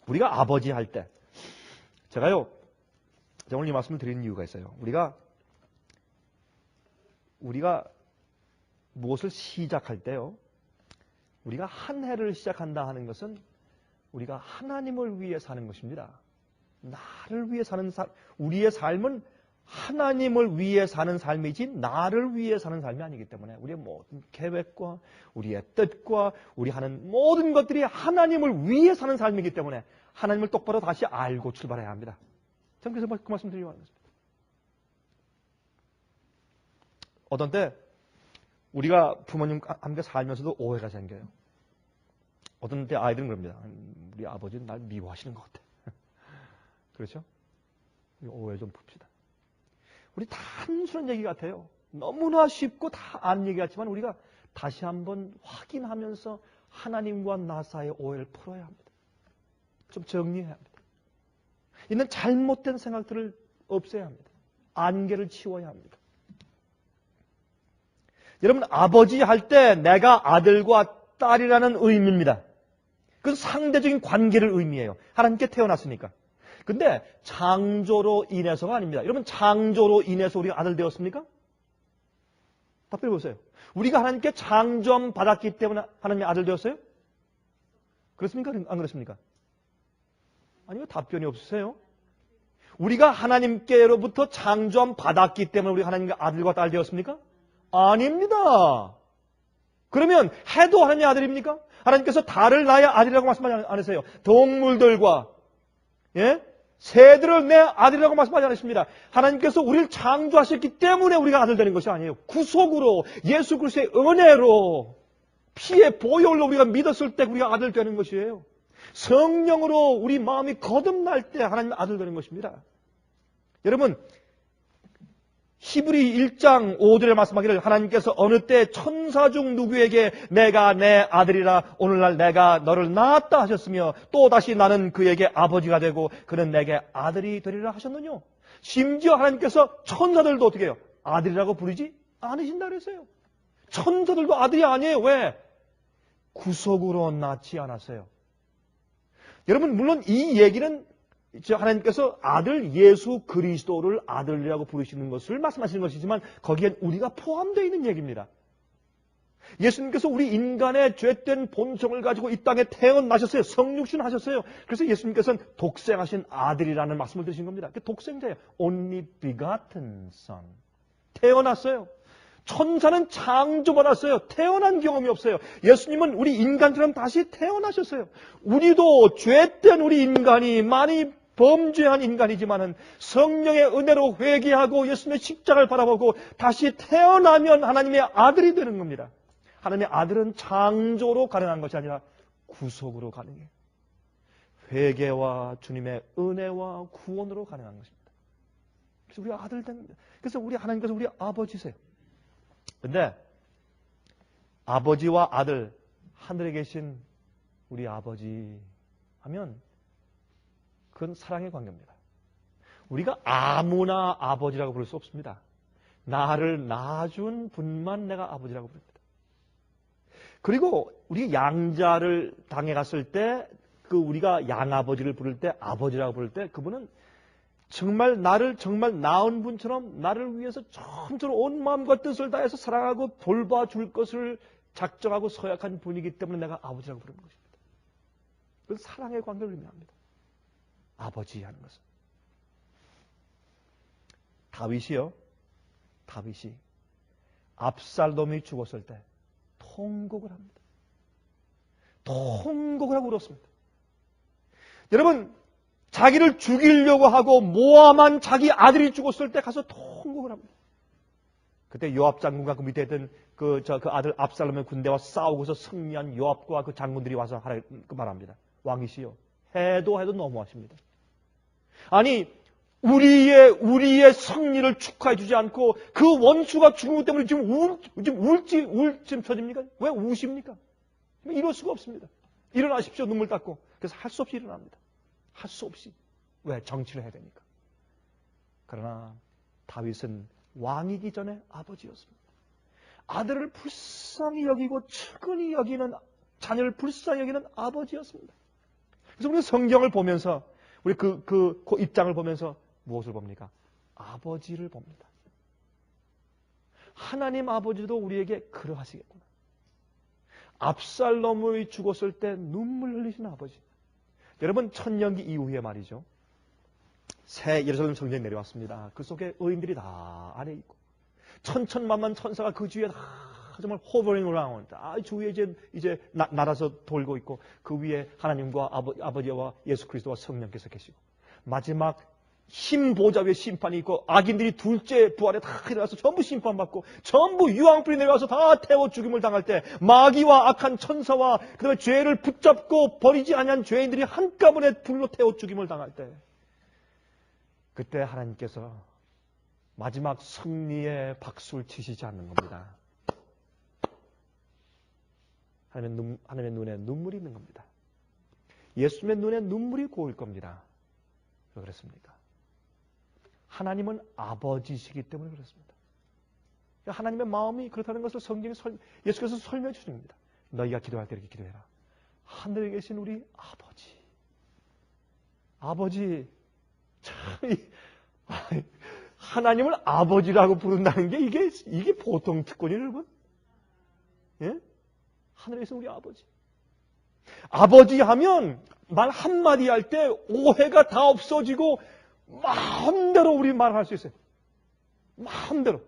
우리가 아버지 할 때, 제가 오늘 이 말씀을 드리는 이유가 있어요. 우리가 무엇을 시작할 때요, 우리가 한 해를 시작한다 하는 것은 우리가 하나님을 위해 사는 것입니다. 나를 위해 사는 우리의 삶은 하나님을 위해 사는 삶이지 나를 위해 사는 삶이 아니기 때문에 우리의 모든 계획과 우리의 뜻과 우리 하는 모든 것들이 하나님을 위해 사는 삶이기 때문에 하나님을 똑바로 다시 알고 출발해야 합니다. 저는 그래서 그 말씀 드리려고 하는 것입니다. 어떤 때 우리가 부모님과 함께 살면서도 오해가 생겨요. 어떤 때 아이들은 그럽니다. 우리 아버지는 날 미워하시는 것 같아. 그렇죠? 오해 좀 풉시다. 우리 단순한 얘기 같아요. 너무나 쉽고 다 아는 얘기 같지만 우리가 다시 한번 확인하면서 하나님과 나 사이의 오해를 풀어야 합니다. 좀 정리해야 합니다. 있는 잘못된 생각들을 없애야 합니다. 안개를 치워야 합니다. 여러분, 아버지 할 때 내가 아들과 딸이라는 의미입니다. 그건 상대적인 관계를 의미해요. 하나님께 태어났으니까. 근데 창조로 인해서가 아닙니다. 여러분, 창조로 인해서 우리가 아들 되었습니까? 답변해 보세요. 우리가 하나님께 창조함 받았기 때문에 하나님의 아들 되었어요? 그렇습니까? 안 그렇습니까? 아니요, 답변이 없으세요. 우리가 하나님께로부터 창조함 받았기 때문에 우리가 하나님의 아들과 딸 되었습니까? 아닙니다. 그러면 해도 하나님의 아들입니까? 하나님께서 달을 나의 아들이라고 말씀하지 않으세요. 동물들과 새들을 내 아들이라고 말씀하지 않으십니다. 하나님께서 우리를 창조하셨기 때문에 우리가 아들 되는 것이 아니에요. 구속으로 예수 그리스도의 은혜로 피의 보혈로 우리가 믿었을 때 우리가 아들 되는 것이에요. 성령으로 우리 마음이 거듭날 때 하나님의 아들 되는 것입니다. 여러분, 히브리 1장 5절에 말씀하기를 하나님께서 어느 때 천사 중 누구에게 내가 내 아들이라 오늘날 내가 너를 낳았다 하셨으며 또다시 나는 그에게 아버지가 되고 그는 내게 아들이 되리라 하셨느뇨. 심지어 하나님께서 천사들도 어떻게 해요? 아들이라고 부르지 않으신다 그랬어요. 천사들도 아들이 아니에요. 왜? 구속으로 낳지 않았어요. 여러분, 물론 이 얘기는 하나님께서 아들 예수 그리스도를 아들이라고 부르시는 것을 말씀하시는 것이지만 거기엔 우리가 포함되어 있는 얘기입니다. 예수님께서 우리 인간의 죄된 본성을 가지고 이 땅에 태어나셨어요. 성육신 하셨어요. 그래서 예수님께서는 독생하신 아들이라는 말씀을 드신 겁니다. 독생자예요. Only begotten son. 태어났어요. 천사는 창조받았어요. 태어난 경험이 없어요. 예수님은 우리 인간처럼 다시 태어나셨어요. 우리도 죄된 우리 인간이 많이 범죄한 인간이지만은 성령의 은혜로 회개하고 예수님의 십자가를 바라보고 다시 태어나면 하나님의 아들이 되는 겁니다. 하나님의 아들은 창조로 가능한 것이 아니라 구속으로 가능해요. 회개와 주님의 은혜와 구원으로 가능한 것입니다. 그래서 우리가 아들 된 겁니다. 그래서 우리 하나님께서 우리 아버지세요. 근데 아버지와 아들, 하늘에 계신 우리 아버지 하면 그건 사랑의 관계입니다. 우리가 아무나 아버지라고 부를 수 없습니다. 나를 낳아준 분만 내가 아버지라고 부릅니다. 그리고 우리 양자를 당해 갔을 때 우리가 양아버지를 부를 때 아버지라고 부를 때 그분은 정말 나를 정말 낳은 분처럼 나를 위해서 전적으로 온 마음과 뜻을 다해서 사랑하고 돌봐줄 것을 작정하고 서약한 분이기 때문에 내가 아버지라고 부르는 것입니다. 그건 사랑의 관계를 의미합니다. 아버지 하는 것은. 다윗이 압살롬이 죽었을 때 통곡을 합니다. 통곡을 하고 울었습니다. 여러분, 자기를 죽이려고 하고 모함한 자기 아들이 죽었을 때 가서 통곡을 합니다. 그때 요압 장군과 그 밑에 있던 그 아들 압살롬의 군대와 싸우고서 승리한 요압과 그 장군들이 와서 말합니다. 왕이시여, 해도 너무하십니다. 아니, 우리의 승리를 축하해 주지 않고 그 원수가 죽은 것 때문에 지금 울쯤 쳐집니까? 왜 우십니까? 이럴 수가 없습니다. 일어나십시오. 눈물 닦고. 그래서 할 수 없이 일어납니다. 할 수 없이. 왜? 정치를 해야 되니까. 그러나 다윗은 왕이기 전에 아버지였습니다. 아들을 불쌍히 여기고 측은히 여기는, 자녀를 불쌍히 여기는 아버지였습니다. 그래서 우리는 성경을 보면서 우리 그 입장을 보면서 무엇을 봅니까? 아버지를 봅니다. 하나님 아버지도 우리에게 그러하시겠구나. 압살롬이 죽었을 때 눈물 흘리신 아버지. 여러분, 천년기 이후에 말이죠. 새 예루살렘 성전이 내려왔습니다. 그 속에 의인들이 다 안에 있고 천천만만 천사가 그 주위에 다 정말 hovering around, 주위에 이제 날아서 돌고 있고 그 위에 하나님과 아버지와 예수 그리스도와 성령께서 계시고 마지막 흰 보좌 위에 심판이 있고 악인들이 둘째 부활에 다 일어나서 전부 심판받고 전부 유황불이 내려와서 다 태워 죽임을 당할 때 마귀와 악한 천사와 그 다음에 죄를 붙잡고 버리지 아니한 죄인들이 한꺼번에 불로 태워 죽임을 당할 때 그때 하나님께서 마지막 승리의 박수를 치시지 않는 겁니다. 하나님의 눈에 눈물이 있는 겁니다. 예수님의 눈에 눈물이 고일 겁니다. 왜 그렇습니까? 하나님은 아버지시기 때문에 그렇습니다. 하나님의 마음이 그렇다는 것을 성경에 예수께서 설명해 주십니다. 너희가 기도할 때 이렇게 기도해라. 하늘에 계신 우리 아버지. 아버지, 참, 하나님을 아버지라고 부른다는 게 이게 보통 특권이에요, 여러분? 예? 하늘에 계신 우리 아버지. 아버지 하면 말 한마디 할 때 오해가 다 없어지고 마음대로 우리 말할 수 있어요. 마음대로.